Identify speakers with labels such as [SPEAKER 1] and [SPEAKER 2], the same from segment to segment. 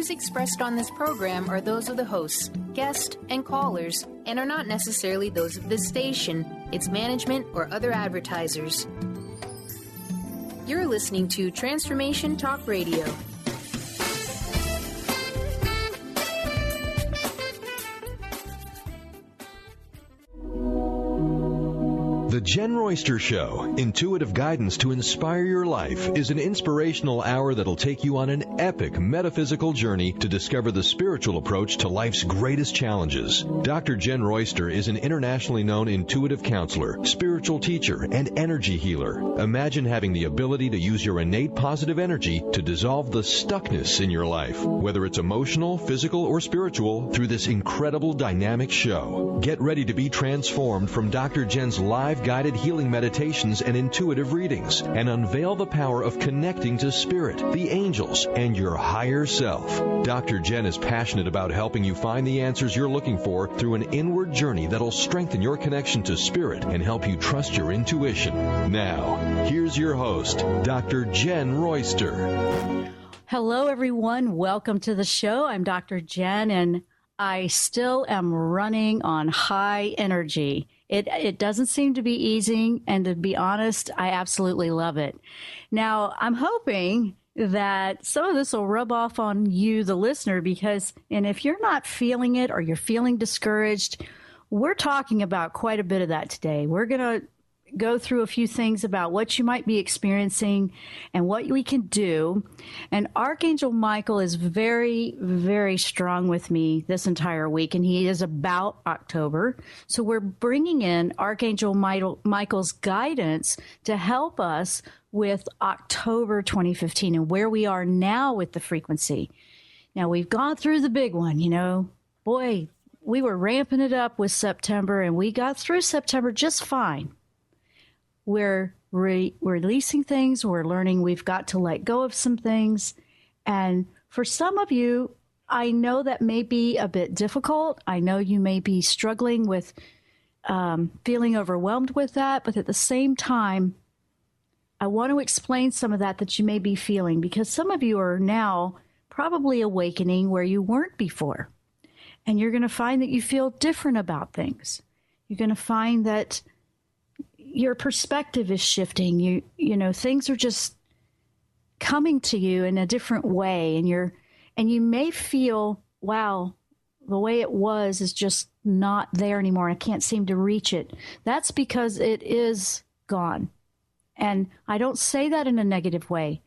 [SPEAKER 1] views expressed on this program are those of the hosts, guests, and callers, and are not necessarily those of this station, its management, or other advertisers. You're listening to Transformation Talk Radio.
[SPEAKER 2] The Jenn Royster Show, intuitive guidance to inspire your life, is an inspirational hour that'll take you on an epic metaphysical journey to discover the spiritual approach to life's greatest challenges. Dr. Jenn Royster is an internationally known intuitive counselor, spiritual teacher, and energy healer. Imagine having the ability to use your innate positive energy to dissolve the stuckness in your life, whether it's emotional, physical, or spiritual, through this incredible dynamic show. Get ready to be transformed from Dr. Jenn's live guided healing meditations and intuitive readings, and unveil the power of connecting to spirit, the angels, and your higher self. Dr. Jenn is passionate about helping you find the answers you're looking for through an inward journey that'll strengthen your connection to spirit and help you trust your intuition. Now, here's your host, Dr. Jenn Royster.
[SPEAKER 3] Hello, everyone. Welcome to the show. I'm Dr. Jenn, and I still am running on high energy. It doesn't seem to be easing, and to be honest, I absolutely love it. Now, I'm hoping that some of this will rub off on you, the listener, and if you're not feeling it or you're feeling discouraged, we're talking about quite a bit of that today. We're going to go through a few things about what you might be experiencing and what we can do. And Archangel Michael is very, very strong with me this entire week, and he is about October. So we're bringing in Archangel Michael's guidance to help us with October 2015 and where we are now with the frequency. Now, we've gone through the big one, Boy, we were ramping it up with September, and we got through September just fine. We're releasing things. We're learning we've got to let go of some things. And for some of you, I know that may be a bit difficult. I know you may be struggling with feeling overwhelmed with that. But at the same time, I want to explain some of that you may be feeling, because some of you are now probably awakening where you weren't before. And you're going to find that you feel different about things. You're going to find that your perspective is shifting. You know, things are just coming to you in a different way, and you may feel, wow, the way it was is just not there anymore. I can't seem to reach it. That's because it is gone. And I don't say that in a negative way.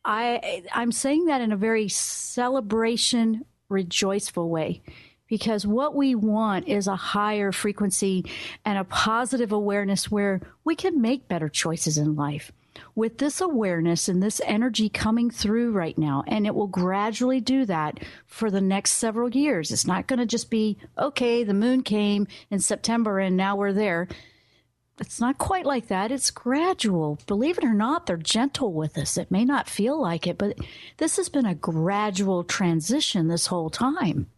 [SPEAKER 3] I'm saying that in a very celebration, rejoiceful way. Because what we want is a higher frequency and a positive awareness where we can make better choices in life. With this awareness and this energy coming through right now, and it will gradually do that for the next several years. It's not going to just be, okay, the moon came in September and now we're there. It's not quite like that. It's gradual. Believe it or not, they're gentle with us. It may not feel like it, but this has been a gradual transition this whole time.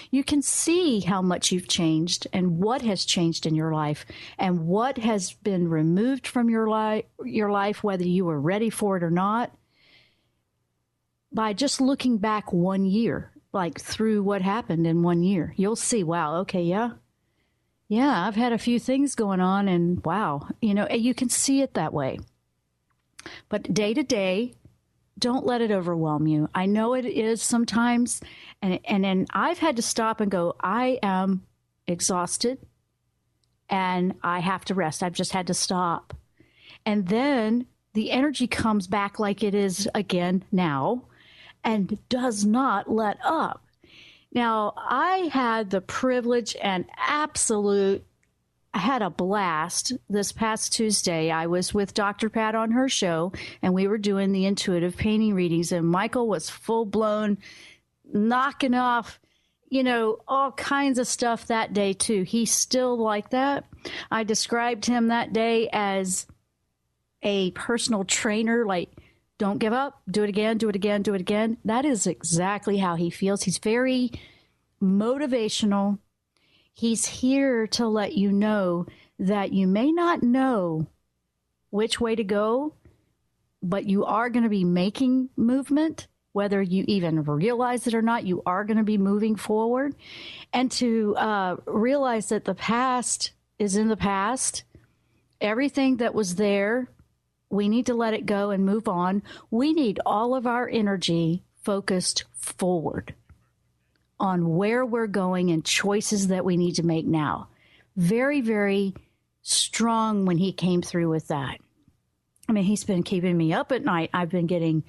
[SPEAKER 3] You can see how much you've changed and what has changed in your life and what has been removed from your life, whether you were ready for it or not, by just looking back 1 year, like through what happened in 1 year. You'll see, wow, okay, yeah, I've had a few things going on, and wow, you can see it that way. But day to day, don't let it overwhelm you. I know it is sometimes, and then I've had to stop and go, I am exhausted, and I have to rest. I've just had to stop. And then the energy comes back like it is again now and does not let up. Now, I had the privilege and I had a blast this past Tuesday. I was with Dr. Pat on her show, and we were doing the intuitive painting readings, and Michael was full-blown knocking off, all kinds of stuff that day, too. He's still like that. I described him that day as a personal trainer, like, don't give up, do it again, do it again, do it again. That is exactly how he feels. He's very motivational. He's here to let you know that you may not know which way to go, but you are going to be making movement, whether you even realize it or not. You are going to be moving forward, and to realize that the past is in the past. Everything that was there, we need to let it go and move on. We need all of our energy focused forward on where we're going and choices that we need to make now. Very, very strong when he came through with that. I mean, he's been keeping me up at night. I've been getting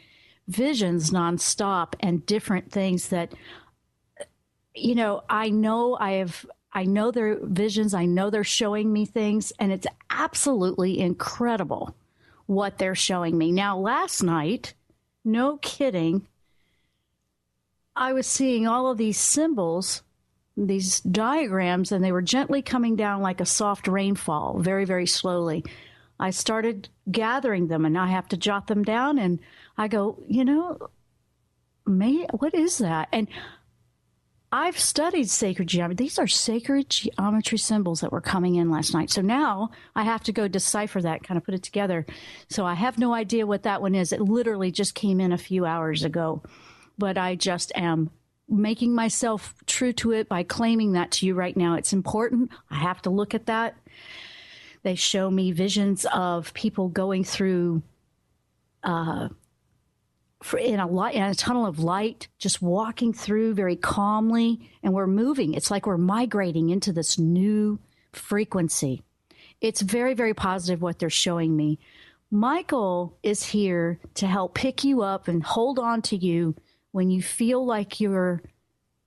[SPEAKER 3] visions nonstop and different things that, you know, I know they're visions. I know they're showing me things, and it's absolutely incredible what they're showing me. Now, last night, no kidding, I was seeing all of these symbols, these diagrams, and they were gently coming down like a soft rainfall, very, very slowly. I started gathering them, and I have to jot them down, and I go, you know, what is that? And I've studied sacred geometry. These are sacred geometry symbols that were coming in last night. So now I have to go decipher that, kind of put it together. So I have no idea what that one is. It literally just came in a few hours ago. But I just am making myself true to it by claiming that to you right now. It's important. I have to look at that. They show me visions of people going through in a tunnel of light, just walking through very calmly, and we're moving. It's like we're migrating into this new frequency. It's very, very positive what they're showing me. Michael is here to help pick you up and hold on to you when you feel like you're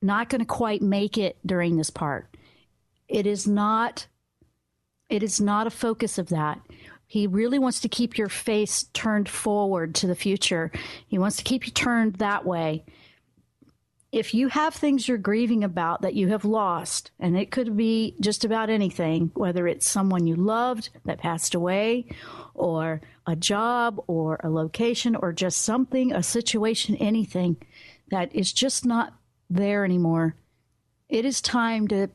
[SPEAKER 3] not going to quite make it during this part. It is not a focus of that. He really wants to keep your face turned forward to the future. He wants to keep you turned that way. If you have things you're grieving about that you have lost, and it could be just about anything, whether it's someone you loved that passed away, or a job, or a location, or just something, a situation, anything that is just not there anymore, it is time to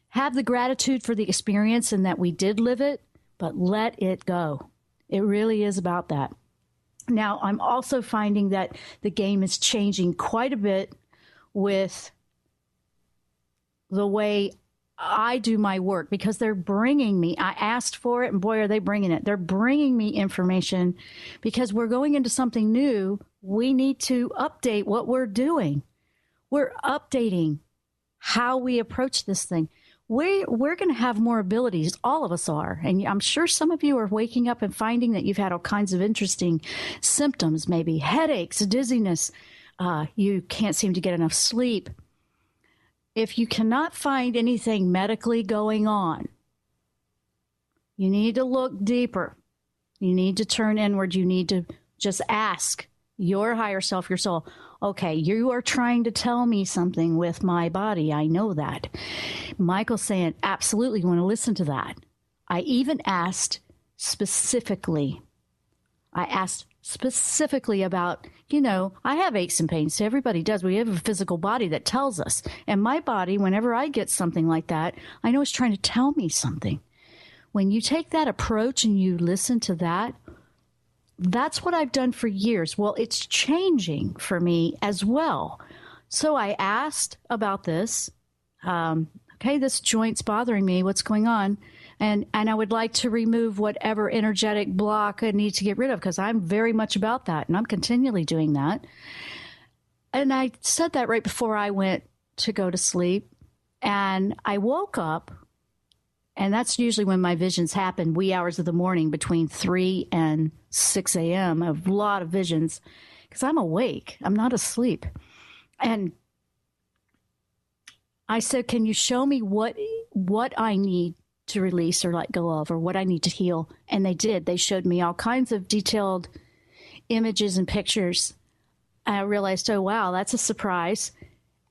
[SPEAKER 3] have the gratitude for the experience and that we did live it, but let it go. It really is about that. Now, I'm also finding that the game is changing quite a bit with the way I do my work, because they're bringing me, I asked for it, and boy, are they bringing it. They're bringing me information because we're going into something new. We need to update what we're doing. We're updating how we approach this thing. We're going to have more abilities. All of us are. And I'm sure some of you are waking up and finding that you've had all kinds of interesting symptoms, maybe headaches, dizziness. You can't seem to get enough sleep. If you cannot find anything medically going on, you need to look deeper. You need to turn inward. You need to just ask your higher self, your soul, okay, you are trying to tell me something with my body. I know that. Michael's saying, absolutely, you want to listen to that. I even asked specifically about, I have aches and pains. So everybody does. We have a physical body that tells us. And my body, whenever I get something like that, I know it's trying to tell me something. When you take that approach and you listen to that, that's what I've done for years. Well, it's changing for me as well. So I asked about this. Okay, this joint's bothering me. What's going on? And I would like to remove whatever energetic block I need to get rid of, because I'm very much about that, and I'm continually doing that. And I said that right before I went to go to sleep. And I woke up, and that's usually when my visions happen, wee hours of the morning between 3 and 6 a.m. A lot of visions, because I'm awake. I'm not asleep. And I said, can you show me what I need to release or let go of, or what I need to heal? And they did. They showed me all kinds of detailed images and pictures. I realized, oh, wow, that's a surprise.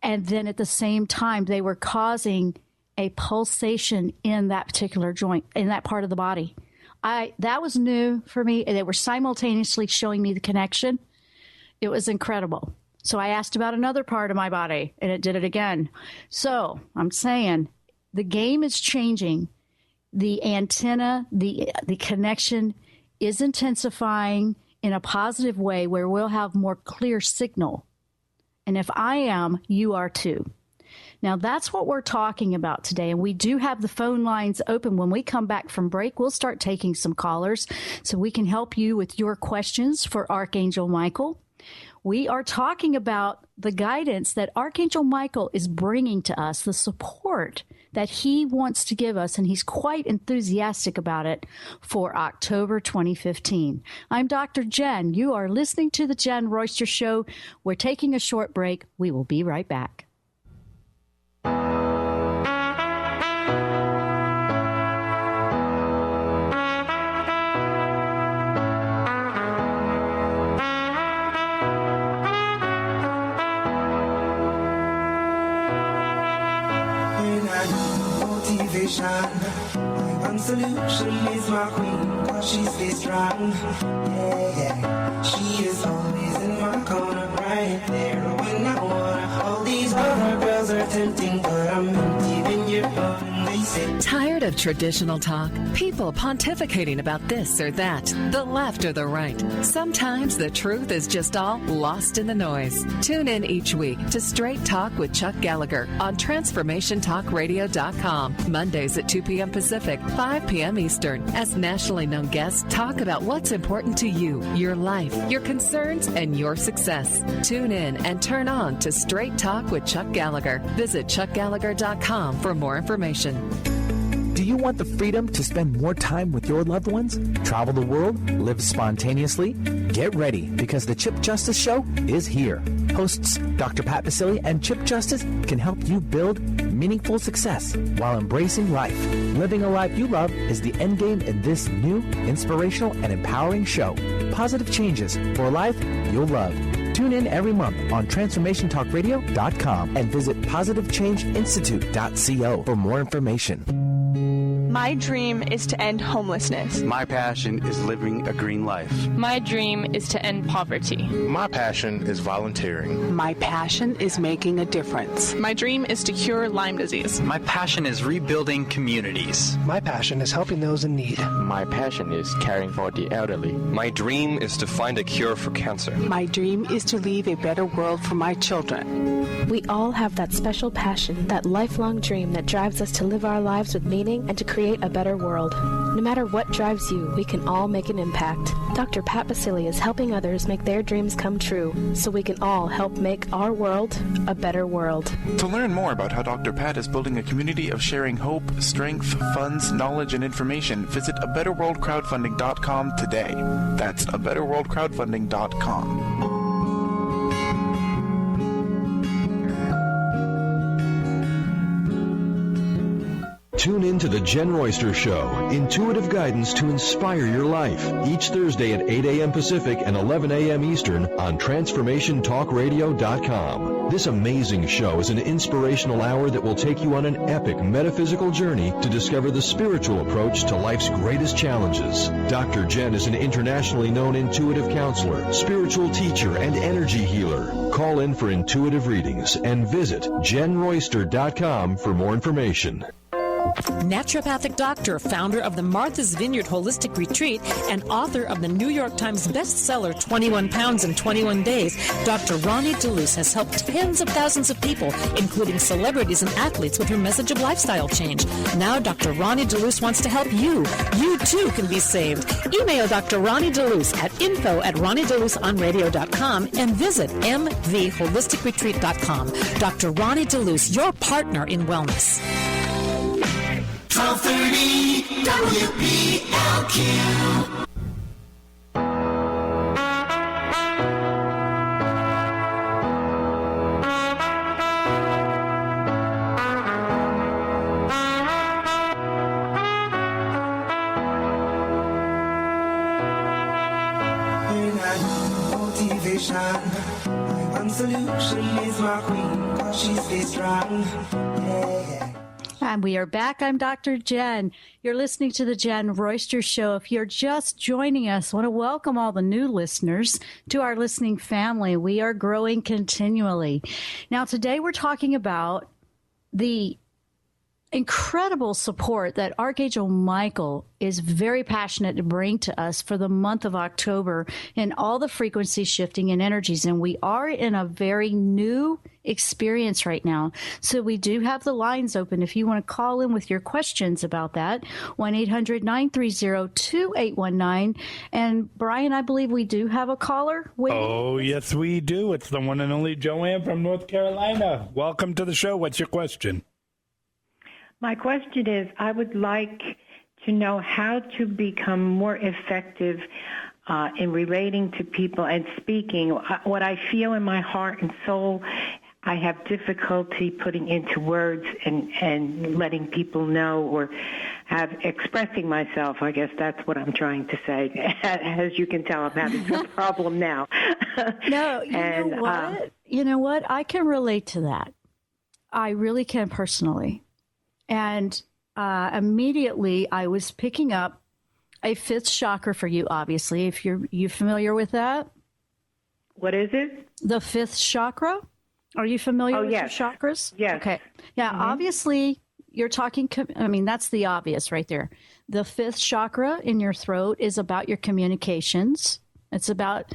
[SPEAKER 3] And then at the same time, they were causing a pulsation in that particular joint, in that part of the body. That was new for me. They were simultaneously showing me the connection. It was incredible. So I asked about another part of my body, and it did it again. So I'm saying the game is changing. The antenna, the connection is intensifying. in a positive way where we'll have more clear signal. And if I am, you are too. Now, that's what we're talking about today. And we do have the phone lines open. When we come back from break, we'll start taking some callers so we can help you with your questions for Archangel Michael. We are talking about the guidance that Archangel Michael is bringing to us, the support that he wants to give us, and he's quite enthusiastic about it for October 2015. I'm Dr. Jenn. You are listening to the Jenn Royster Show. We're taking a short break. We will be right back.
[SPEAKER 4] My one solution is my queen, cause she stays strong. Yeah. She is always in my corner, right there when I wanna. All these other girls are tempting, but I'm empty when you're gone. They say,
[SPEAKER 5] tired of traditional talk? People pontificating about this or that, the left or the right. Sometimes the truth is just all lost in the noise. Tune in each week to Straight Talk with Chuck Gallagher on TransformationTalkRadio.com. Mondays at 2 p.m. Pacific, 5 p.m. Eastern, as nationally known guests talk about what's important to you, your life, your concerns, and your success. Tune in and turn on to Straight Talk with Chuck Gallagher. Visit ChuckGallagher.com for more information.
[SPEAKER 6] Do you want the freedom to spend more time with your loved ones? Travel the world? Live spontaneously? Get ready, because the Chip Justice Show is here. Hosts Dr. Pat Basile and Chip Justice can help you build meaningful success while embracing life. Living a life you love is the end game in this new, inspirational, and empowering show. Positive changes for a life you'll love. Tune in every month on TransformationTalkRadio.com and visit PositiveChangeInstitute.co for more information.
[SPEAKER 7] My dream is to end homelessness.
[SPEAKER 8] My passion is living a green life.
[SPEAKER 7] My dream is to end poverty.
[SPEAKER 9] My passion is volunteering.
[SPEAKER 10] My passion is making a difference.
[SPEAKER 7] My dream is to cure Lyme disease.
[SPEAKER 11] My passion is rebuilding communities.
[SPEAKER 12] My passion is helping those in need.
[SPEAKER 13] My passion is caring for the elderly.
[SPEAKER 14] My dream is to find a cure for cancer.
[SPEAKER 10] My dream is to leave a better world for my children.
[SPEAKER 15] We all have that special passion, that lifelong dream that drives us to live our lives with meaning and to create a better world. No matter what drives you, we can all make an impact. Dr. Pat Basile is helping others make their dreams come true, so we can all help make our world a better world.
[SPEAKER 16] To learn more about how Dr. Pat is building a community of sharing hope, strength, funds, knowledge, and information, visit abetterworldcrowdfunding.com today. That's abetterworldcrowdfunding.com.
[SPEAKER 2] Tune in to the Jenn Royster Show, intuitive guidance to inspire your life, each Thursday at 8 a.m. Pacific and 11 a.m. Eastern on TransformationTalkRadio.com. This amazing show is an inspirational hour that will take you on an epic metaphysical journey to discover the spiritual approach to life's greatest challenges. Dr. Jenn is an internationally known intuitive counselor, spiritual teacher, and energy healer. Call in for intuitive readings and visit JennRoyster.com for more information.
[SPEAKER 17] Naturopathic doctor, founder of the Martha's Vineyard Holistic Retreat, and author of the New York Times bestseller 21 Pounds in 21 Days, Dr. Ronnie DeLuce has helped tens of thousands of people, including celebrities and athletes, with her message of lifestyle change. Now Dr. Ronnie DeLuce wants to help you. You too can be saved. Email Dr. Ronnie DeLuce at info@RonnieDeLuceOnRadio.com and visit mvholisticretreat.com. Dr. Ronnie DeLuce, your partner in wellness.
[SPEAKER 4] 1230 WPLQ. Motivation. My one solution is my queen, cause she stays strong. Yeah.
[SPEAKER 3] And we are back. I'm Dr. Jenn. You're listening to the Jenn Royster Show. If you're just joining us, I want to welcome all the new listeners to our listening family. We are growing continually. Now, today we're talking about the incredible support that Archangel Michael is very passionate to bring to us for the month of October and all the frequency shifting and energies. And we are in a very new experience right now. So we do have the lines open if you want to call in with your questions about that. 1-800-930-2819. And Brian, I believe we do have a caller waiting.
[SPEAKER 18] Oh, yes, we do. It's the one and only Joanne from North Carolina. Welcome to the show. What's your question?
[SPEAKER 19] My question is, I would like to know how to become more effective in relating to people and speaking. What I feel in my heart and soul, I have difficulty putting into words and letting people know or expressing myself. I guess that's what I'm trying to say. As you can tell, I'm having a problem now.
[SPEAKER 3] No, you know what? I can relate to that. I really can personally. And immediately I was picking up a fifth chakra for you, obviously, if you familiar with that.
[SPEAKER 19] What is it?
[SPEAKER 3] The fifth chakra. Are you familiar with your chakras?
[SPEAKER 19] Yes.
[SPEAKER 3] Okay. Yeah, obviously you're talking, that's the obvious right there. The fifth chakra in your throat is about your communications. It's about,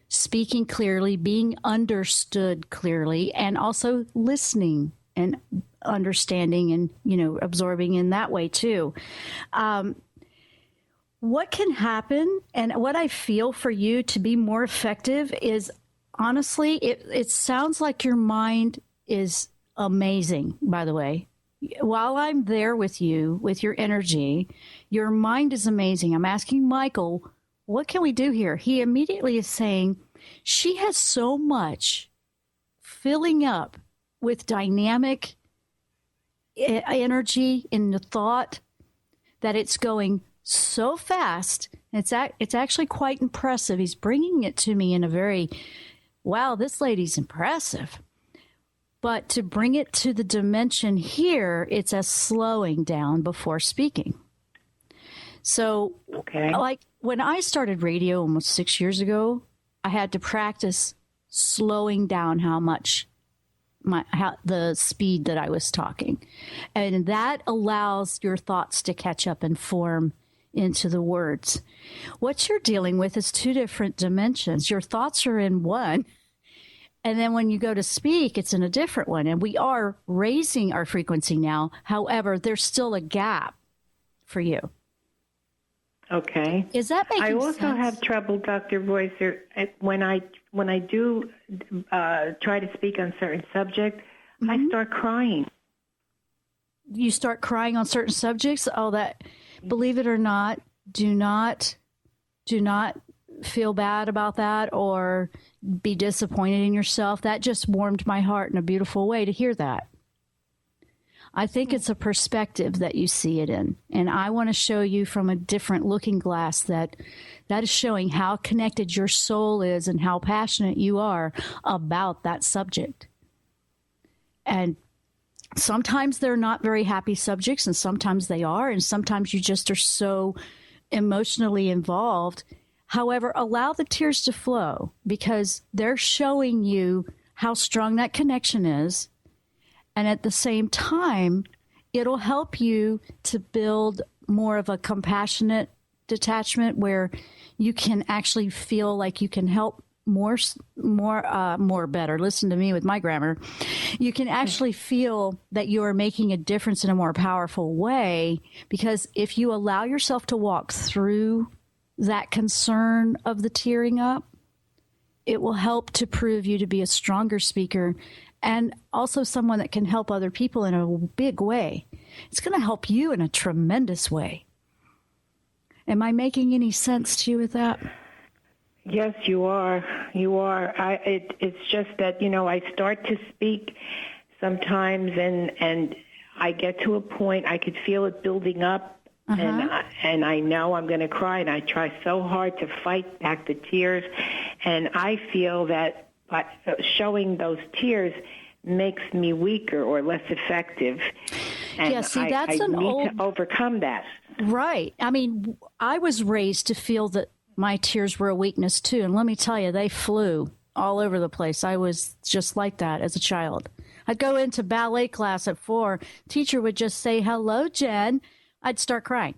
[SPEAKER 3] speaking clearly, being understood clearly, and also listening and understanding and, absorbing in that way too. What can happen and what I feel for you to be more effective is, honestly, it sounds like your mind is amazing, by the way. While I'm there with you, with your energy, your mind is amazing. I'm asking Michael, what can we do here? He immediately is saying, she has so much filling up with dynamic energy in the thought that it's going so fast. It's actually quite impressive. He's bringing it to me in a very, wow, this lady's impressive. But to bring it to the dimension here, it's a slowing down before speaking. So, like when I started radio almost 6 years ago, I had to practice slowing down the speed that I was talking. And that allows your thoughts to catch up and form into the words. What you're dealing with is two different dimensions. Your thoughts are in one, and then when you go to speak, it's in a different one. And we are raising our frequency now. However, there's still a gap for you.
[SPEAKER 19] Okay.
[SPEAKER 3] Is that making sense?
[SPEAKER 19] I also have trouble, Dr. Royster, when I do try to speak on certain subjects, I start crying.
[SPEAKER 3] You start crying on certain subjects? Believe it or not, do not feel bad about that or be disappointed in yourself. That just warmed my heart in a beautiful way to hear that. I think it's a perspective that you see it in. And I want to show you from a different looking glass that is showing how connected your soul is and how passionate you are about that subject. And sometimes they're not very happy subjects, and sometimes they are, and sometimes you just are so emotionally involved. However, allow the tears to flow because they're showing you how strong that connection is. And at the same time, it'll help you to build more of a compassionate detachment where you can actually feel like you can help more better. Listen to me with my grammar. You can actually feel that you are making a difference in a more powerful way, because if you allow yourself to walk through that concern of the tearing up, it will help to prove you to be a stronger speaker and also someone that can help other people in a big way. It's going to help you in a tremendous way. Am I making any sense to you with that?
[SPEAKER 19] Yes, you are. You are. It's just that, I start to speak sometimes and I get to a point, I could feel it building up, and I know I'm going to cry, and I try so hard to fight back the tears, and I feel that showing those tears makes me weaker or less effective. And
[SPEAKER 3] that's
[SPEAKER 19] I need to overcome that.
[SPEAKER 3] Right. I mean, I was raised to feel that my tears were a weakness too. And let me tell you, they flew all over the place. I was just like that as a child. I'd go into ballet class at 4. Teacher would just say, "Hello, Jen." I'd start crying.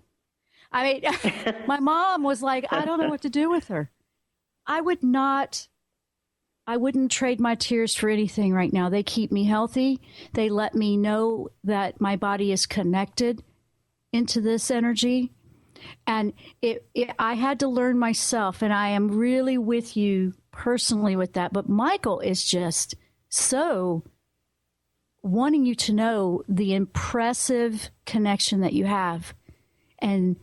[SPEAKER 3] I mean, my mom was like, I don't know what to do with her. I wouldn't trade my tears for anything right now. They keep me healthy. They let me know that my body is connected into this energy. And I had to learn myself, and I am really with you personally with that. But Michael is just so wanting you to know the impressive connection that you have. And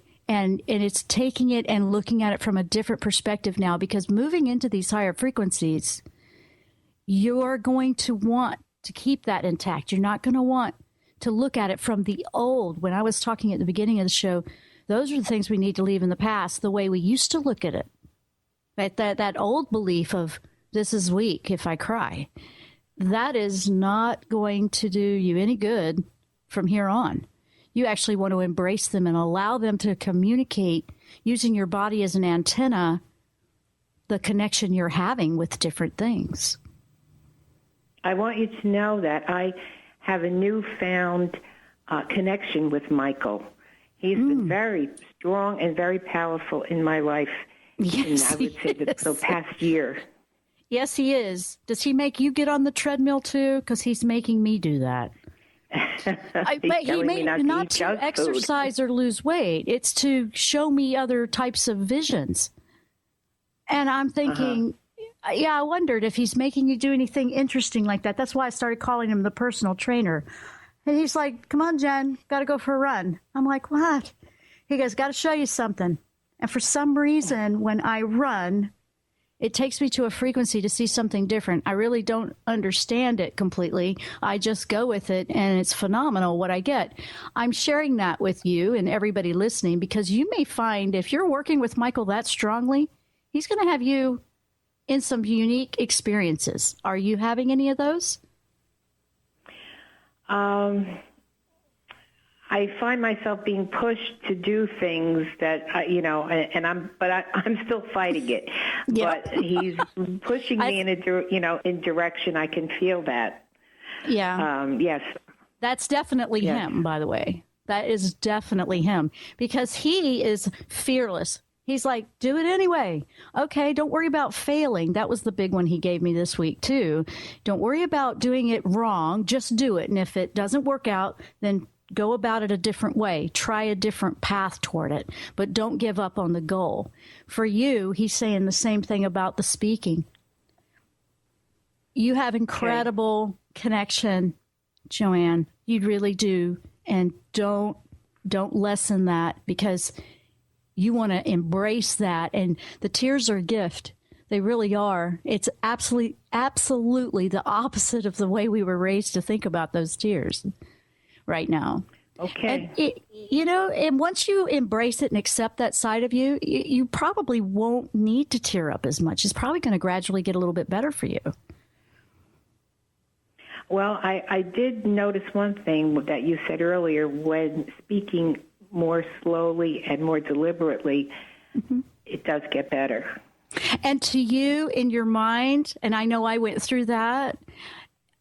[SPEAKER 3] it's taking it and looking at it from a different perspective now, because moving into these higher frequencies, you're going to want to keep that intact. You're not going to want to look at it from the old. When I was talking at the beginning of the show, those are the things we need to leave in the past, the way we used to look at it. That old belief of this is weak if I cry. That is not going to do you any good from here on. You actually want to embrace them and allow them to communicate using your body as an antenna, the connection you're having with different things.
[SPEAKER 19] I want you to know that I have a newfound connection with Michael. He's been very strong and very powerful in my life.
[SPEAKER 3] Yes,
[SPEAKER 19] I would say the past year.
[SPEAKER 3] Yes, he is. Does he make you get on the treadmill too? Because he's making me do that. But he made not to exercise or lose weight. It's to show me other types of visions. And I'm thinking, yeah, I wondered if he's making you do anything interesting like that. That's why I started calling him the personal trainer. And he's like, "Come on, Jen, got to go for a run." I'm like, "What?" He goes, "Got to show you something." And for some reason, when I run, it takes me to a frequency to see something different. I really don't understand it completely. I just go with it, and it's phenomenal what I get. I'm sharing that with you and everybody listening, because you may find if you're working with Michael that strongly, he's going to have you in some unique experiences. Are you having any of those?
[SPEAKER 19] I find myself being pushed to do things that, I'm still fighting it. Yep. But he's pushing me in direction. I can feel that.
[SPEAKER 3] Yeah.
[SPEAKER 19] Yes.
[SPEAKER 3] That's definitely him, by the way. That is definitely him, because he is fearless. He's like, do it anyway. Okay, don't worry about failing. That was the big one he gave me this week, too. Don't worry about doing it wrong. Just do it. And if it doesn't work out, then go about it a different way. Try a different path toward it. But don't give up on the goal. For you, he's saying the same thing about the speaking. You have incredible connection, Joanne. You really do. And don't lessen that, because you want to embrace that. And the tears are a gift. They really are. It's absolutely the opposite of the way we were raised to think about those tears right now.
[SPEAKER 19] Okay.
[SPEAKER 3] And and once you embrace it and accept that side of you, you probably won't need to tear up as much. It's probably going to gradually get a little bit better for you.
[SPEAKER 19] Well, I did notice one thing that you said earlier. When speaking more slowly and more deliberately, it does get better.
[SPEAKER 3] And to you, in your mind, and I know I went through that,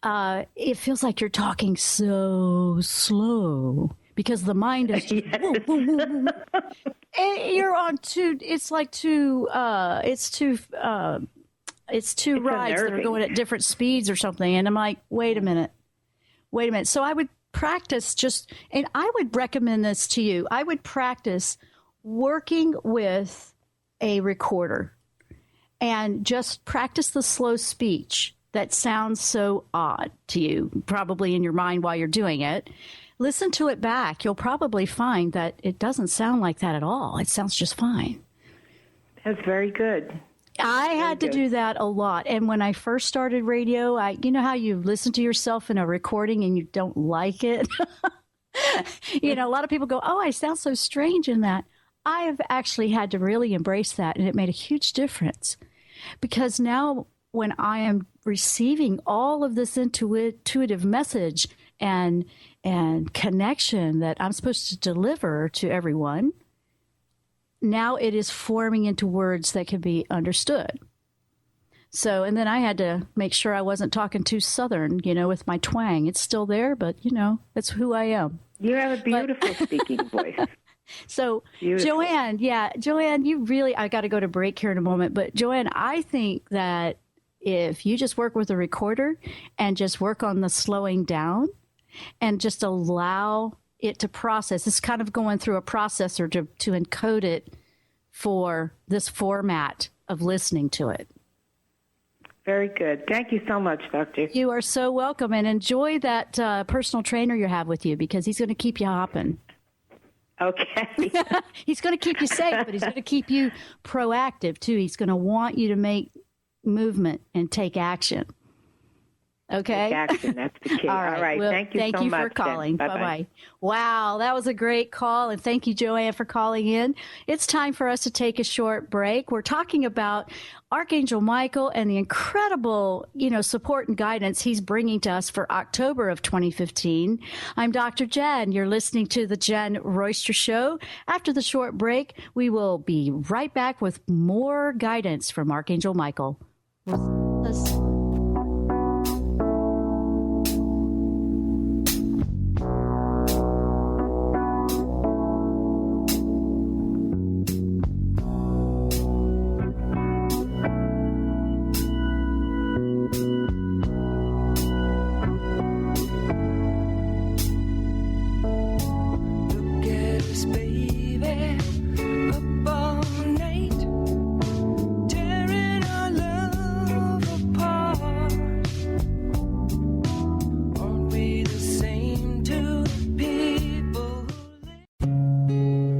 [SPEAKER 3] it feels like you're talking so slow, because the mind is and you're on two. It's like two rides that are going at different speeds or something. And I'm like, wait a minute. So I would practice and I would recommend this to you. I would practice working with a recorder and just practice the slow speech that sounds so odd to you, probably in your mind while you're doing it. Listen to it back. You'll probably find that it doesn't sound like that at all. It sounds just fine.
[SPEAKER 19] That's very good.
[SPEAKER 3] I had to do that a lot. And when I first started radio, you know how you listen to yourself in a recording and you don't like it? A lot of people go, "Oh, I sound so strange in that." I have actually had to really embrace that, and it made a huge difference. Because now when I am receiving all of this intuitive message and connection that I'm supposed to deliver to everyone, now it is forming into words that can be understood. So, and then I had to make sure I wasn't talking too Southern, with my twang. It's still there, but, that's who I am.
[SPEAKER 19] You have a beautiful speaking voice.
[SPEAKER 3] So,
[SPEAKER 19] Beautiful.
[SPEAKER 3] Joanne, you really, I got to go to break here in a moment, but Joanne, I think that if you just work with a recorder and just work on the slowing down and just allow it to process, it's kind of going through a processor to encode it for this format of listening to it.
[SPEAKER 19] Very good. Thank you so much, Doctor.
[SPEAKER 3] You are so welcome, and enjoy that personal trainer you have with you, because he's going to keep you hopping.
[SPEAKER 19] Okay.
[SPEAKER 3] He's going to keep you safe, but he's going to keep you proactive, too. He's going to want you to make movement and take action. Okay?
[SPEAKER 19] Take action. That's the key.
[SPEAKER 3] All right. Well,
[SPEAKER 19] thank you so much.
[SPEAKER 3] Thank you for calling. Bye-bye. Wow, that was a great call, and thank you, Joanne, for calling in. It's time for us to take a short break. We're talking about Archangel Michael and the incredible, support and guidance he's bringing to us for October of 2015. I'm Dr. Jenn. You're listening to the Jenn Royster Show. After the short break, we will be right back with more guidance from Archangel Michael.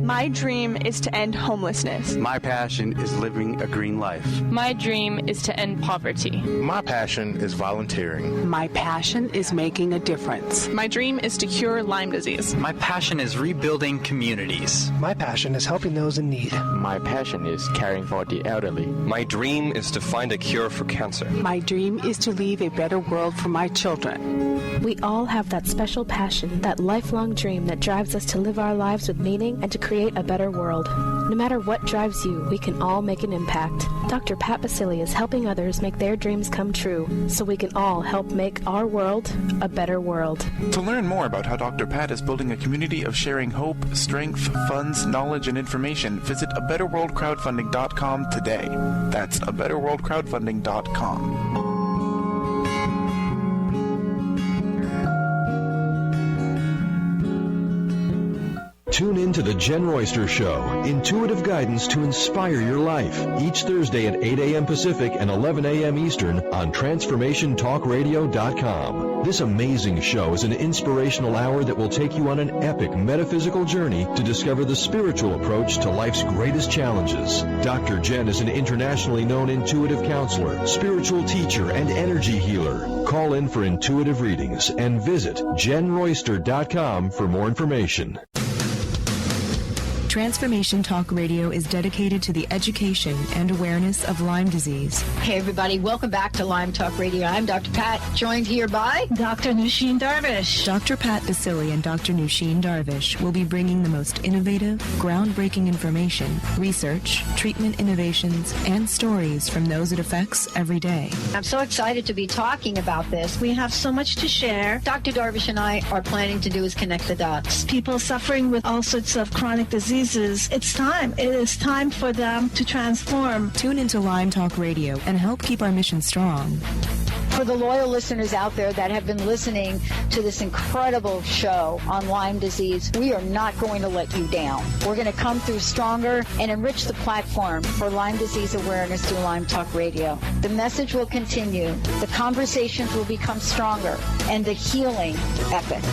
[SPEAKER 7] My dream is to end homelessness.
[SPEAKER 8] My passion is living a green life.
[SPEAKER 7] My dream is to end poverty.
[SPEAKER 9] My passion is volunteering.
[SPEAKER 10] My passion is making a difference.
[SPEAKER 7] My dream is to cure Lyme disease.
[SPEAKER 11] My passion is rebuilding communities.
[SPEAKER 12] My passion is helping those in need.
[SPEAKER 13] My passion is caring for the elderly.
[SPEAKER 14] My dream is to find a cure for cancer.
[SPEAKER 10] My dream is to leave a better world for my children.
[SPEAKER 15] We all have that special passion, that lifelong dream that drives us to live our lives with meaning and to create a better world. No matter what drives you, we can all make an impact. Dr. Pat Basili is helping others make their dreams come true, so we can all help make our world a better world.
[SPEAKER 16] To learn more about how Dr. Pat is building a community of sharing hope, strength, funds, knowledge, and information, visit abetterworldcrowdfunding.com today. That's abetterworldcrowdfunding.com.
[SPEAKER 2] Tune in to the Jenn Royster Show, intuitive guidance to inspire your life, each Thursday at 8 a.m. Pacific and 11 a.m. Eastern on TransformationTalkRadio.com. This amazing show is an inspirational hour that will take you on an epic metaphysical journey to discover the spiritual approach to life's greatest challenges. Dr. Jenn is an internationally known intuitive counselor, spiritual teacher, and energy healer. Call in for intuitive readings and visit JennRoyster.com for more information.
[SPEAKER 20] Transformation Talk Radio is dedicated to the education and awareness of Lyme disease.
[SPEAKER 21] Hey everybody, welcome back to Lyme Talk Radio. I'm Dr. Pat, joined here by
[SPEAKER 20] Dr. Nusheen Darvish. Dr. Pat Basili and Dr. Nusheen Darvish will be bringing the most innovative, groundbreaking information, research, treatment innovations, and stories from those it affects every day.
[SPEAKER 21] I'm so excited to be talking about this.
[SPEAKER 22] We have so much to share.
[SPEAKER 21] Dr. Darvish and I are planning to do is connect the dots.
[SPEAKER 22] People suffering with all sorts of chronic diseases. It's time. It is time for them to transform.
[SPEAKER 20] Tune into Lyme Talk Radio and help keep our mission strong.
[SPEAKER 21] For the loyal listeners out there that have been listening to this incredible show on Lyme disease, we are not going to let you down. We're going to come through stronger and enrich the platform for Lyme disease awareness through Lyme Talk Radio. The message will continue, the conversations will become stronger, and the healing epic.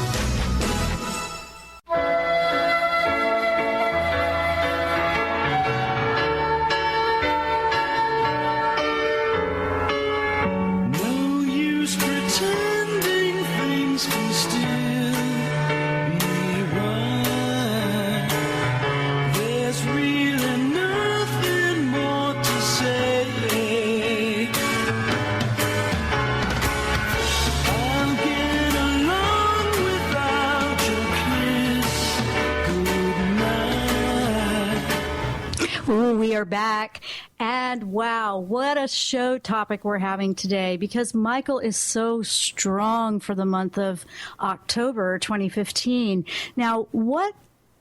[SPEAKER 4] I'll get along without
[SPEAKER 3] Ooh, we are back. And wow, what a show topic we're having today, because Michael is so strong for the month of October 2015. Now, what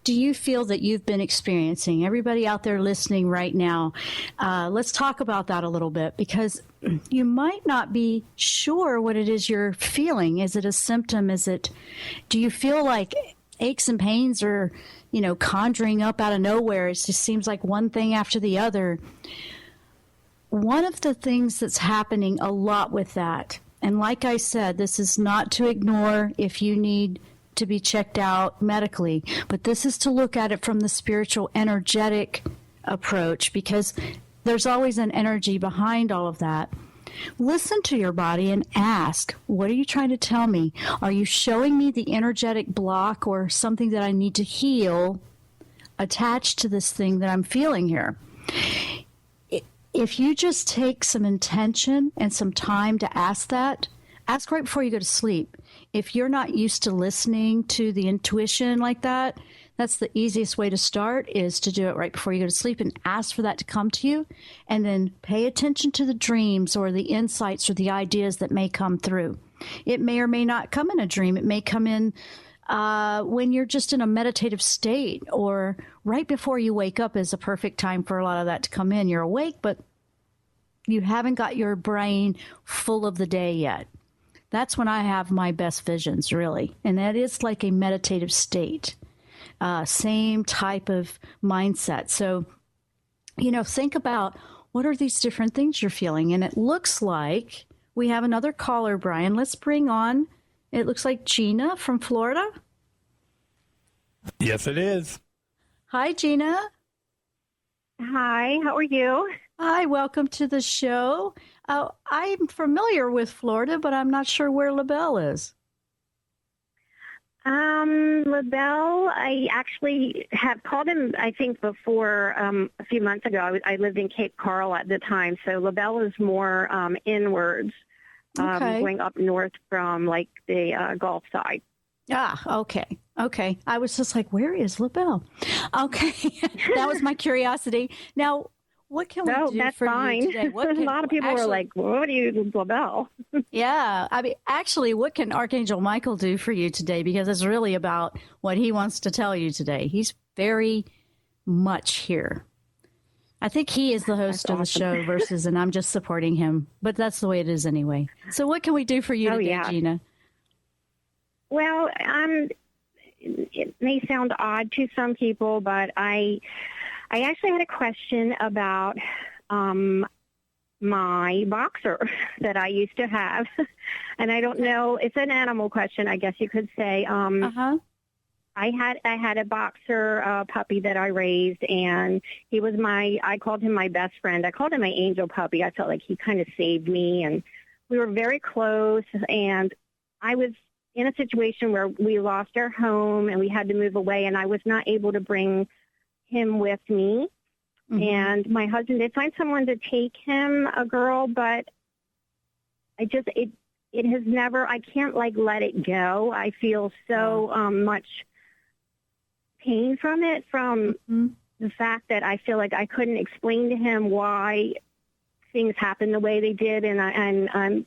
[SPEAKER 3] do you feel that you've been experiencing? Everybody out there listening right now, let's talk about that a little bit, because you might not be sure what it is you're feeling. Is it a symptom? Do you feel like aches and pains are, conjuring up out of nowhere? It just seems like one thing after the other. One of the things that's happening a lot with that, and like I said, this is not to ignore if you need to be checked out medically, but this is to look at it from the spiritual, energetic approach, because there's always an energy behind all of that. Listen to your body and ask, what are you trying to tell me? Are you showing me the energetic block or something that I need to heal attached to this thing that I'm feeling here? If you just take some intention and some time to ask that, ask right before you go to sleep. If you're not used to listening to the intuition like that, that's the easiest way to start, is to do it right before you go to sleep and ask for that to come to you, and then pay attention to the dreams or the insights or the ideas that may come through. It may or may not come in a dream. It may come in when you're just in a meditative state, or right before you wake up is a perfect time for a lot of that to come in. You're awake, but you haven't got your brain full of the day yet. That's when I have my best visions, really. And that is like a meditative state. Same type of mindset. So, think about what are these different things you're feeling. And it looks like we have another caller, Brian. Let's bring on, it looks like Gina from Florida.
[SPEAKER 18] Yes, it is.
[SPEAKER 3] Hi, Gina.
[SPEAKER 1] Hi, how are you?
[SPEAKER 3] Hi, welcome to the show. I'm familiar with Florida, but I'm not sure where LaBelle is.
[SPEAKER 1] LaBelle, I actually have called him, I think, before a few months ago. I lived in Cape Coral at the time, so LaBelle is more inwards, going up north from, like, the Gulf side.
[SPEAKER 3] Ah, okay. Okay. I was just like, where is LaBelle? Okay. That was my curiosity. Now, what can we do for you today?
[SPEAKER 1] A lot of people are like, what do you do, LaBelle?
[SPEAKER 3] Yeah. I mean, actually, what can Archangel Michael do for you today? Because it's really about what he wants to tell you today. He's very much here. I think he is the host of the show and I'm just supporting him. But that's the way it is anyway. So what can we do for you today, Gina?
[SPEAKER 1] Well, it may sound odd to some people, but I actually had a question about my boxer that I used to have. And I don't know, it's an animal question, I guess you could say. I had a boxer puppy that I raised, and he was I called him my best friend. I called him my angel puppy. I felt like he kind of saved me, and we were very close. And I was in a situation where we lost our home and we had to move away, and I was not able to bring him with me. Mm-hmm. And my husband did find someone to take him, a girl, but it has never, I can't let it go. I feel so much pain from it, from the fact that I feel like I couldn't explain to him why things happened the way they did. And I'm,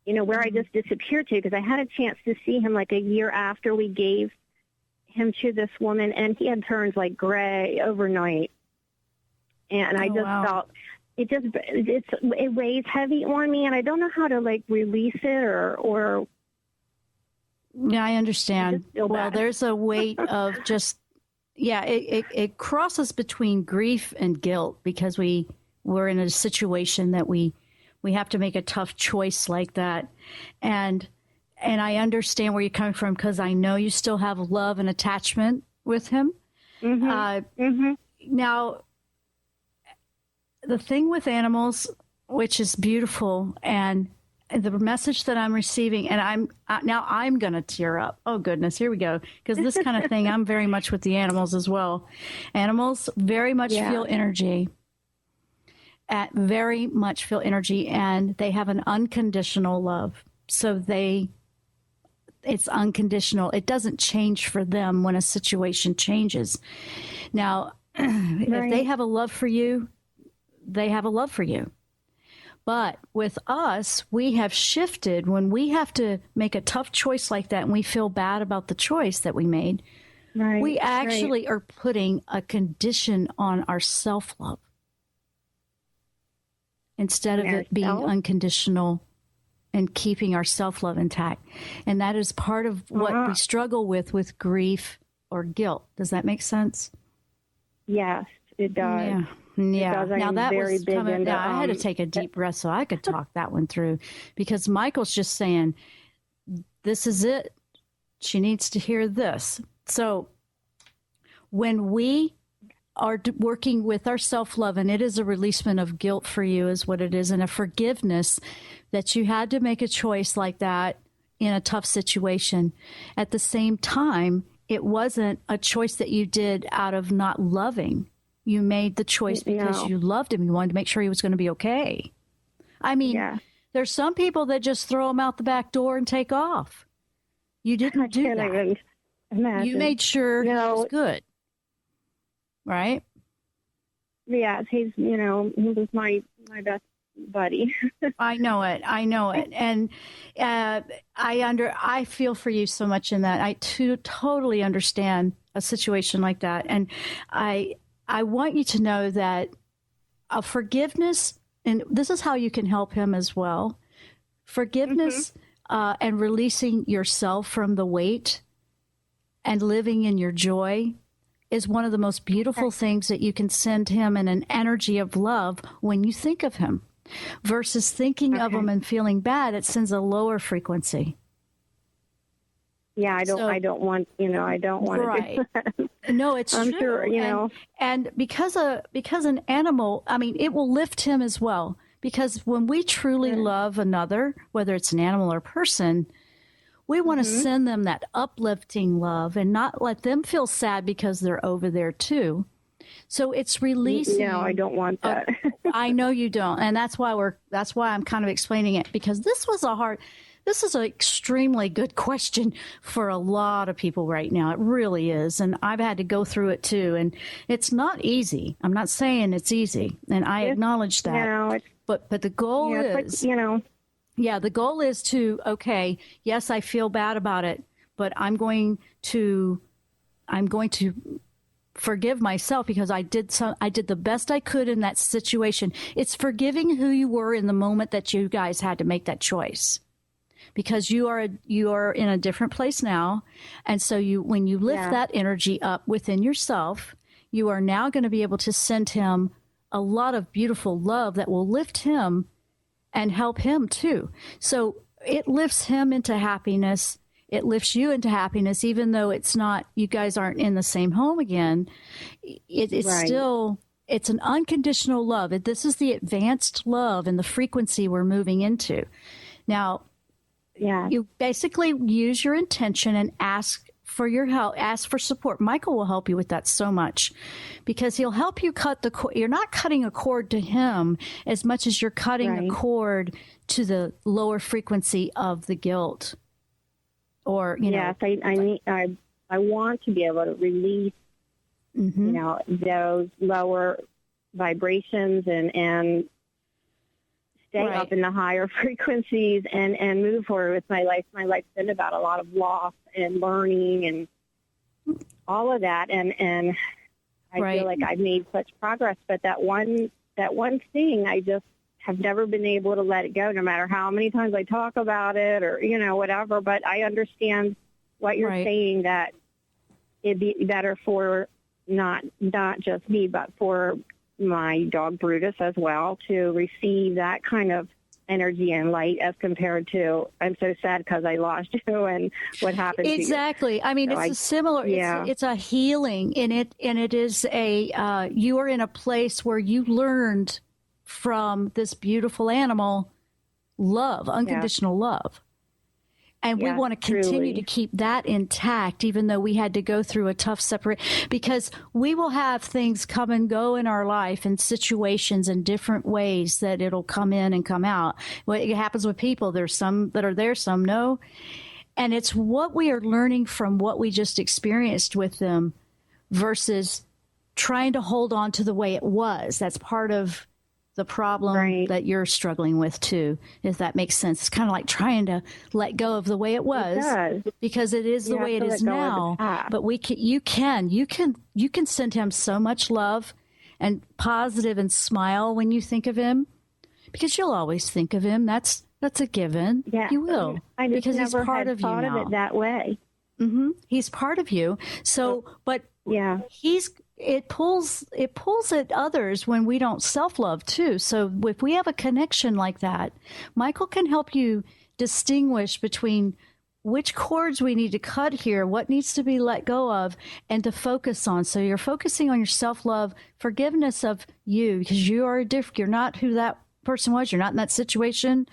[SPEAKER 1] where I just disappeared to, because I had a chance to see him like a year after we gave him to this woman, and he had turned like gray overnight. And I just felt it weighs heavy on me, and I don't know how to release it or.
[SPEAKER 3] Yeah, I understand. Well, there's a weight of just, it crosses between grief and guilt, because we're in a situation that we have to make a tough choice like that. And I understand where you're coming from, because I know you still have love and attachment with him. Mm-hmm. Now, the thing with animals, which is beautiful, and the message that I'm receiving, and I'm going to tear up. Oh, goodness, here we go. Because this kind of thing, I'm very much with the animals as well. Animals very much feel energy. Very much feel energy, and they have an unconditional love. So it's unconditional. It doesn't change for them when a situation changes. Now, If they have a love for you, they have a love for you. But with us, we have shifted when we have to make a tough choice like that and we feel bad about the choice that we made.
[SPEAKER 1] Right,
[SPEAKER 3] we actually are putting a condition on our self-love instead of it being unconditional and keeping our self-love intact. And that is part of what we struggle with grief or guilt. Does that make sense?
[SPEAKER 1] Yes, it does.
[SPEAKER 3] Yeah. Now that
[SPEAKER 1] very
[SPEAKER 3] was coming. Now I had to take a deep breath so I could talk that one through, because Michael's just saying, "This is it. She needs to hear this." So when we are working with our self-love, and it is a releasement of guilt for you, is what it is, and a forgiveness that you had to make a choice like that in a tough situation. At the same time, it wasn't a choice that you did out of not loving. You made the choice because you loved him. You wanted to make sure he was going to be okay. I mean, there's some people that just throw him out the back door and take off. You didn't do that. Even imagine. You made sure he was good. Right?
[SPEAKER 1] Yes, he was my best buddy.
[SPEAKER 3] I know it. And I feel for you so much in that. I totally understand a situation like that. And I want you to know that forgiveness, and this is how you can help him as well. Forgiveness and releasing yourself from the weight and living in your joy is one of the most beautiful things that you can send him in an energy of love when you think of him. Versus thinking of him and feeling bad, it sends a lower frequency.
[SPEAKER 1] Yeah, I don't want to do that.
[SPEAKER 3] No, it's
[SPEAKER 1] I'm
[SPEAKER 3] true.
[SPEAKER 1] Sure,
[SPEAKER 3] and because an animal, I mean, it will lift him as well. Because when we truly love another, whether it's an animal or person, we want to send them that uplifting love and not let them feel sad because they're over there too. So it's releasing.
[SPEAKER 1] No, I don't want that.
[SPEAKER 3] I know you don't, and that's why I'm kind of explaining it, because this is an extremely good question for a lot of people right now. It really is, and I've had to go through it too, and it's not easy. I'm not saying it's easy, and I acknowledge that. But the goal is, the goal is to, okay, yes, I feel bad about it, but I'm going to forgive myself because I did the best I could in that situation. It's forgiving who you were in the moment that you guys had to make that choice, because you are in a different place now. And so when you lift that energy up within yourself, you are now going to be able to send him a lot of beautiful love that will lift him and help him too. So it lifts him into happiness. It lifts you into happiness, even though it's not, you guys aren't in the same home again. It's still, it's an unconditional love. This is the advanced love and the frequency we're moving into. Now, you basically use your intention and ask for your help, ask for support. Michael will help you with that so much, because he'll help you cut the cord. You're not cutting a cord to him as much as you're cutting a cord to the lower frequency of the guilt. Or,
[SPEAKER 1] yes, I want to be able to release, those lower vibrations and stay up in the higher frequencies and move forward with my life. My life's been about a lot of loss and learning and all of that. And I feel like I've made such progress, but that one thing, I just have never been able to let it go, no matter how many times I talk about it or, whatever. But I understand what you're saying, that it'd be better for not just me, but for my dog Brutus as well, to receive that kind of energy and light as compared to, I'm so sad because I lost you and what happened to you.
[SPEAKER 3] Exactly. I mean, it's a similar, it's a healing, and it is you are in a place where you learned from this beautiful animal love, unconditional love. And we want to continue to keep that intact, even though we had to go through a tough separate, because we will have things come and go in our life and situations in different ways that it'll come in and come out. What happens with people, there's some that are there, some no. And it's what we are learning from what we just experienced with them versus trying to hold on to the way it was. That's part of the problem that you're struggling with too, if that makes sense. It's kind of like trying to let go of the way it was, because it is the way it is now. But you can send him so much love and positive and smile when you think of him, because you'll always think of him. That's a given. Yeah, you will, because he's part of you now.
[SPEAKER 1] Of it that way.
[SPEAKER 3] Mm-hmm. He's part of you. So, but it pulls at others when we don't self-love too. So if we have a connection like that, Michael can help you distinguish between which cords we need to cut here, what needs to be let go of, and to focus on. So you're focusing on your self-love, forgiveness of you, because you are different. You're not who that person was. You're not in that situation.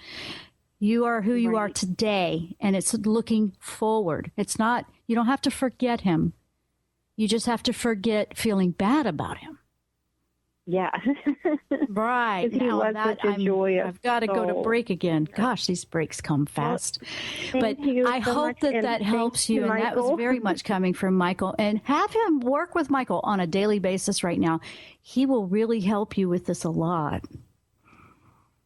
[SPEAKER 3] You are who you are today, and it's looking forward. It's not, you don't have to forget him. You just have to forget feeling bad about him.
[SPEAKER 1] Yeah.
[SPEAKER 3] Right.
[SPEAKER 1] Now was such a joy.
[SPEAKER 3] I've got to go to break again. Gosh, these breaks come fast. But I hope that helps you. And that was very much coming from Michael. And have him work with Michael on a daily basis right now. He will really help you with this a lot.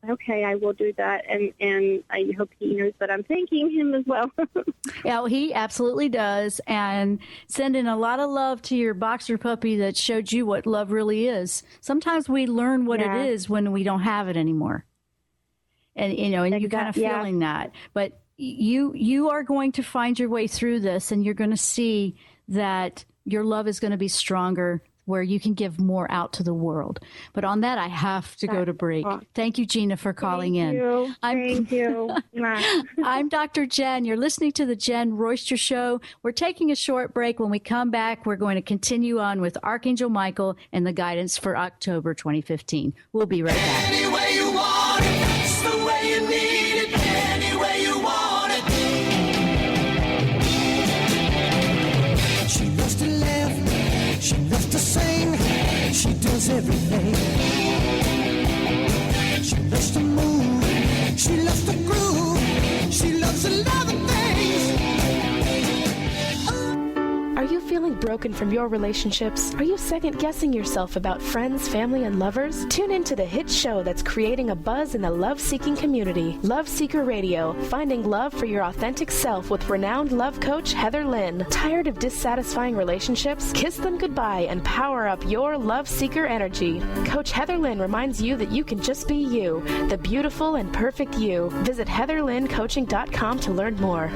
[SPEAKER 1] Okay, I will do that, and I hope he knows that I'm thanking him as well.
[SPEAKER 3] Yeah, he absolutely does, and sending a lot of love to your boxer puppy that showed you what love really is. Sometimes we learn what it is when we don't have it anymore, and you kind of feeling that. But you are going to find your way through this, and you're going to see that your love is going to be stronger, where you can give more out to the world. But on that, I have to go to break. Thank you, Gina, for calling in.
[SPEAKER 1] Thank you.
[SPEAKER 3] I'm Dr. Jenn. You're listening to the Jenn Royster Show. We're taking a short break. When we come back, we're going to continue on with Archangel Michael and the guidance for October 2015. We'll be right back.
[SPEAKER 4] Any way you want it, it's the way you need it. Any way you want it. She loves to laugh. She loves to sing, she does everything. She loves to move, she loves to groove, she loves a lot of things.
[SPEAKER 15] Are you feeling broken from your relationships? Are you second-guessing yourself about friends, family, and lovers? Tune into the hit show that's creating a buzz in the love-seeking community, Love Seeker Radio, finding love for your authentic self with renowned love coach Heather Lynn. Tired of dissatisfying relationships? Kiss them goodbye and power up your love seeker energy. Coach Heather Lynn reminds you that you can just be you, the beautiful and perfect you. Visit heatherlynncoaching.com to learn more.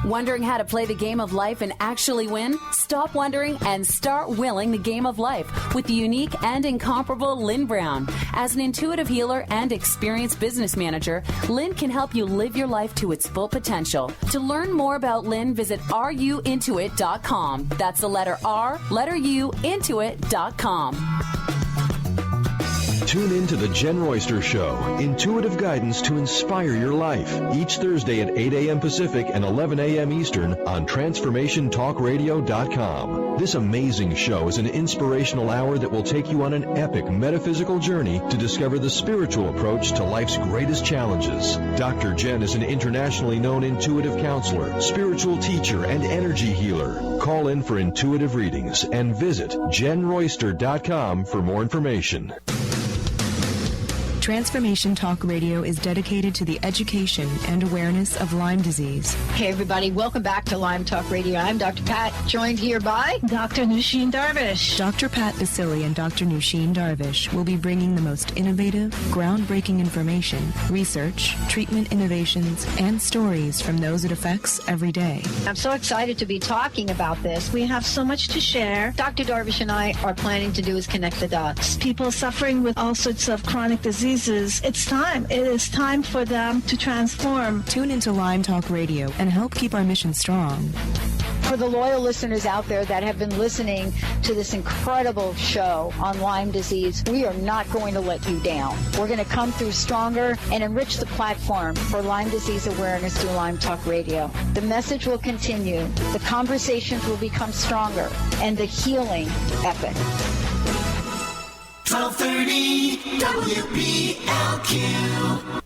[SPEAKER 5] Wondering how to play the game of life and actually win? Stop wondering and start willing the game of life with the unique and incomparable Lynn Brown. As an intuitive healer and experienced business manager, Lynn can help you live your life to its full potential. To learn more about Lynn, visit ruintuit.com. That's the letter R, letter U, intuit.com.
[SPEAKER 2] Tune in to the Jenn Royster Show, intuitive guidance to inspire your life, each Thursday at 8 a.m. Pacific and 11 a.m. Eastern on TransformationTalkRadio.com. This amazing show is an inspirational hour that will take you on an epic metaphysical journey to discover the spiritual approach to life's greatest challenges. Dr. Jenn is an internationally known intuitive counselor, spiritual teacher, and energy healer. Call in for intuitive readings and visit JennRoyster.com for more information.
[SPEAKER 20] Transformation Talk Radio is dedicated to the education and awareness of Lyme disease.
[SPEAKER 21] Hey, everybody. Welcome back to Lyme Talk Radio. I'm Dr. Pat, joined here by
[SPEAKER 22] Dr. Nusheen Darvish.
[SPEAKER 20] Dr. Pat Basili and Dr. Nusheen Darvish will be bringing the most innovative, groundbreaking information, research, treatment innovations, and stories from those it affects every day.
[SPEAKER 21] I'm so excited to be talking about this.
[SPEAKER 22] We have so much to share.
[SPEAKER 21] Dr. Darvish and I are planning to do is connect the dots.
[SPEAKER 22] People suffering with all sorts of chronic diseases. It's time. It is time for them to transform.
[SPEAKER 20] Tune into Lyme Talk Radio and help keep our mission strong.
[SPEAKER 21] For the loyal listeners out there that have been listening to this incredible show on Lyme disease, we are not going to let you down. We're going to come through stronger and enrich the platform for Lyme disease awareness through Lyme Talk Radio. The message will continue, the conversations will become stronger, and the healing epic.
[SPEAKER 4] 1230 WBLQ.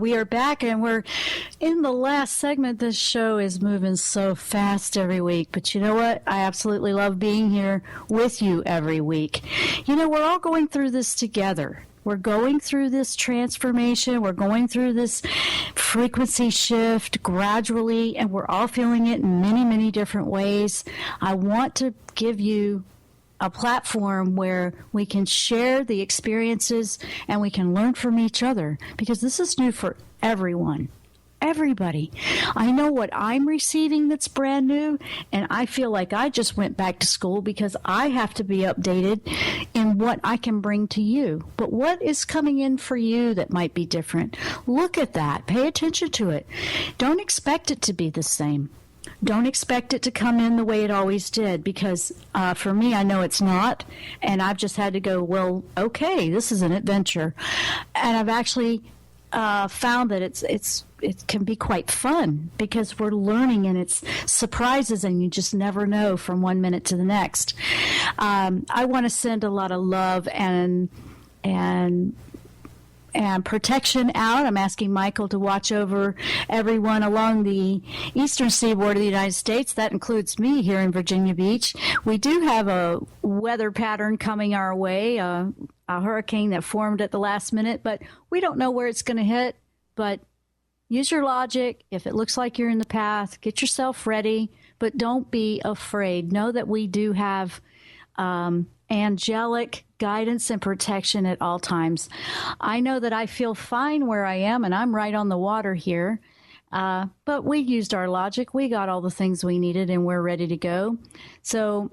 [SPEAKER 3] we are back, and we're in the last segment. This show is moving so fast every week, but you know what? I absolutely love being here with you every week. You know, we're all going through this together. We're going through this transformation. We're going through this frequency shift gradually, and we're all feeling it in many, many different ways. I want to give you a platform where we can share the experiences and we can learn from each other, because this is new for everyone. Everybody. I know what I'm receiving that's brand new, and I feel like I just went back to school because I have to be updated in what I can bring to you. But what is coming in for you that might be different? Look at that. Pay attention to it. Don't expect it to be the same. Don't expect it to come in the way it always did, because for me, I know it's not, and I've just had to go, well, okay, this is an adventure. And I've actually found that it can be quite fun, because we're learning, and it's surprises, and you just never know from one minute to the next. I want to send a lot of love and protection out. I'm asking Michael to watch over everyone along the eastern seaboard of the United States. That includes me here in Virginia Beach. We do have a weather pattern coming our way, a hurricane that formed at the last minute, but we don't know where it's going to hit. But use your logic. If it looks like you're in the path, get yourself ready, but don't be afraid. Know that we do have angelic guidance and protection at all times. I know that I feel fine where I am, and I'm right on the water here. But we used our logic. We got all the things we needed, and we're ready to go. So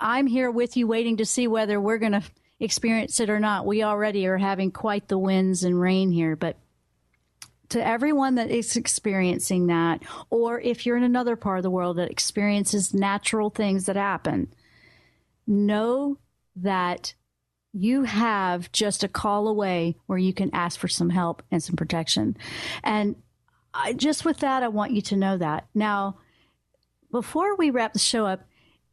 [SPEAKER 3] I'm here with you, waiting to see whether we're going to experience it or not. We already are having quite the winds and rain here, but to everyone that is experiencing that, or if you're in another part of the world that experiences natural things that happen, know that you have just a call away where you can ask for some help and some protection. And just with that, I want you to know that. Now, before we wrap the show up,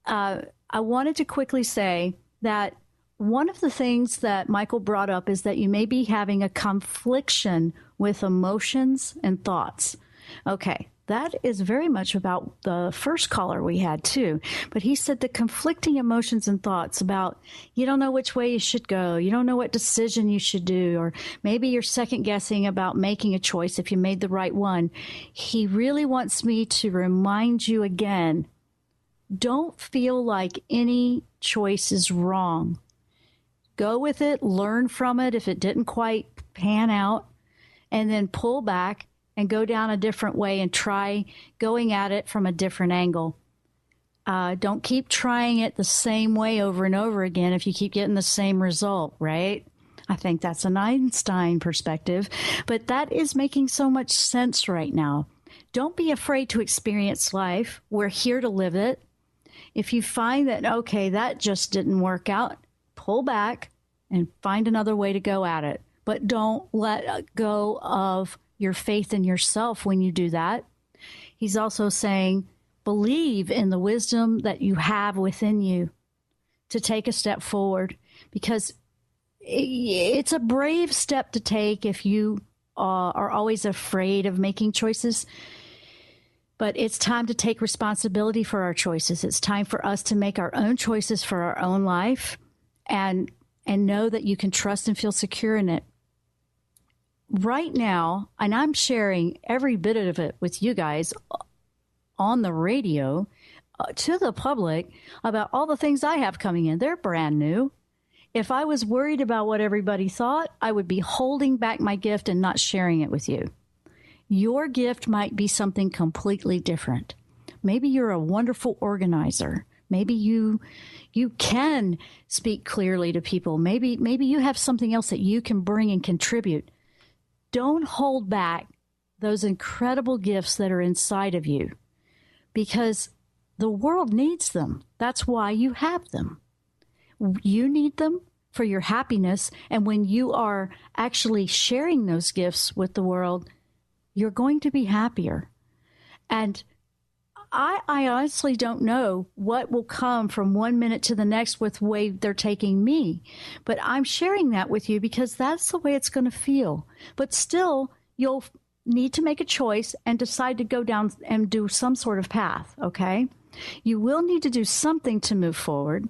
[SPEAKER 3] I wanted to quickly say that one of the things that Michael brought up is that you may be having a confliction with emotions and thoughts. Okay. That is very much about the first caller we had, too. But he said the conflicting emotions and thoughts about you don't know which way you should go. You don't know what decision you should do. Or maybe you're second guessing about making a choice if you made the right one. He really wants me to remind you again, don't feel like any choice is wrong. Go with it. Learn from it if it didn't quite pan out. And then pull back and go down a different way and try going at it from a different angle. Don't keep trying it the same way over and over again if you keep getting the same result, right? I think that's an Einstein perspective, but that is making so much sense right now. Don't be afraid to experience life. We're here to live it. If you find that, okay, that just didn't work out, pull back and find another way to go at it. But don't let go of your faith in yourself when you do that. He's also saying, believe in the wisdom that you have within you to take a step forward, because it's a brave step to take if you are always afraid of making choices. But it's time to take responsibility for our choices. It's time for us to make our own choices for our own life, and know that you can trust and feel secure in it. Right now, and I'm sharing every bit of it with you guys on the radio to the public about all the things I have coming in. They're brand new. If I was worried about what everybody thought, I would be holding back my gift and not sharing it with you. Your gift might be something completely different. Maybe you're a wonderful organizer. Maybe you can speak clearly to people. Maybe you have something else that you can bring and contribute. Don't hold back those incredible gifts that are inside of you, because the world needs them. That's why you have them. You need them for your happiness. And when you are actually sharing those gifts with the world, you're going to be happier. And I honestly don't know what will come from one minute to the next with the way they're taking me. But I'm sharing that with you because that's the way it's going to feel. But still, you'll need to make a choice and decide to go down and do some sort of path, okay? You will need to do something to move forward,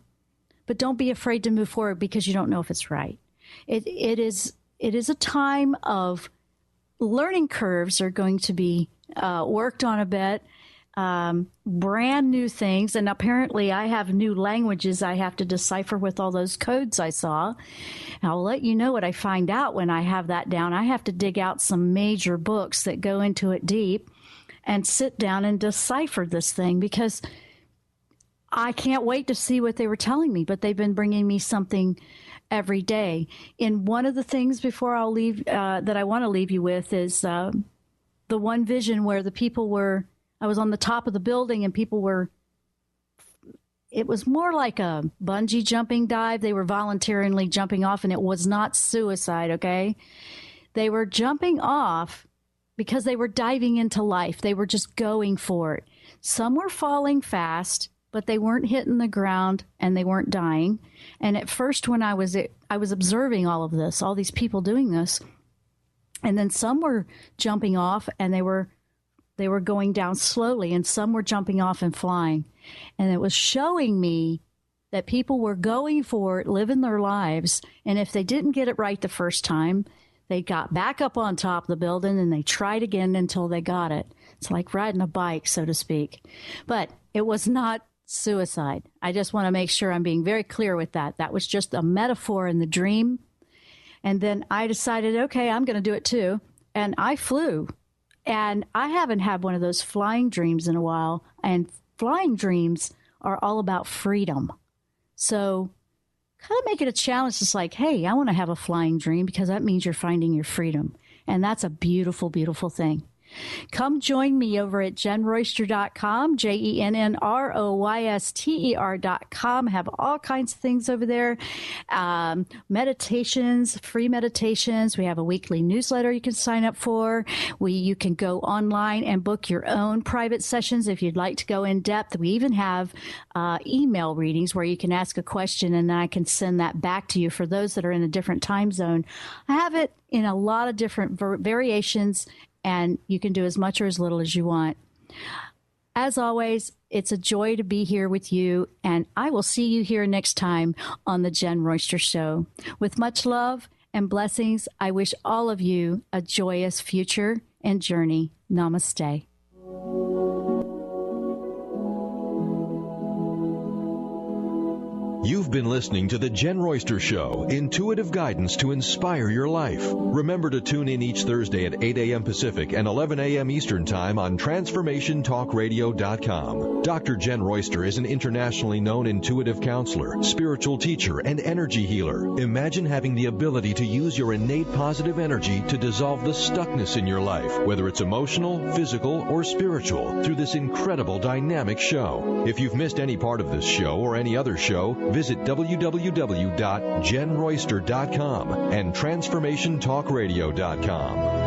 [SPEAKER 3] but don't be afraid to move forward because you don't know if it's right. It is a time of learning curves are going to be worked on a bit, brand new things. And apparently I have new languages I have to decipher with all those codes I saw. I'll let you know what I find out when I have that down. I have to dig out some major books that go into it deep and sit down and decipher this thing because I can't wait to see what they were telling me, but they've been bringing me something every day. And one of the things before I'll leave that I want to leave you with is the one vision where the people were, I was on the top of the building and people were, it was more like a bungee jumping dive. They were voluntarily jumping off, and it was not suicide, okay? They were jumping off because they were diving into life. They were just going for it. Some were falling fast, but they weren't hitting the ground and they weren't dying. And at first when I was observing all of this, all these people doing this, and then some were jumping off and they were going down slowly, and some were jumping off and flying. And it was showing me that people were going for it, living their lives. And if they didn't get it right the first time, they got back up on top of the building and they tried again until they got it. It's like riding a bike, so to speak. But it was not suicide. I just want to make sure I'm being very clear with that. That was just a metaphor in the dream. And then I decided, okay, I'm going to do it too. And I flew. And I haven't had one of those flying dreams in a while. And flying dreams are all about freedom. So kind of make it a challenge. It's like, hey, I want to have a flying dream because that means you're finding your freedom. And that's a beautiful, beautiful thing. Come join me over at JennRoyster.com, JennRoyster.com. Have all kinds of things over there. Meditations, free meditations. We have a weekly newsletter you can sign up for. You can go online and book your own private sessions if you'd like to go in depth. We even have email readings where you can ask a question and I can send that back to you for those that are in a different time zone. I have it in a lot of different variations, and you can do as much or as little as you want. As always, it's a joy to be here with you, and I will see you here next time on the Jenn Royster Show. With much love and blessings, I wish all of you a joyous future and journey. Namaste.
[SPEAKER 2] You've been listening to The Jenn Royster Show, intuitive guidance to inspire your life. Remember to tune in each Thursday at 8 a.m. Pacific and 11 a.m. Eastern Time on TransformationTalkRadio.com. Dr. Jenn Royster is an internationally known intuitive counselor, spiritual teacher, and energy healer. Imagine having the ability to use your innate positive energy to dissolve the stuckness in your life, whether it's emotional, physical, or spiritual, through this incredible dynamic show. If you've missed any part of this show or any other show, visit www.JennRoyster.com and TransformationTalkRadio.com.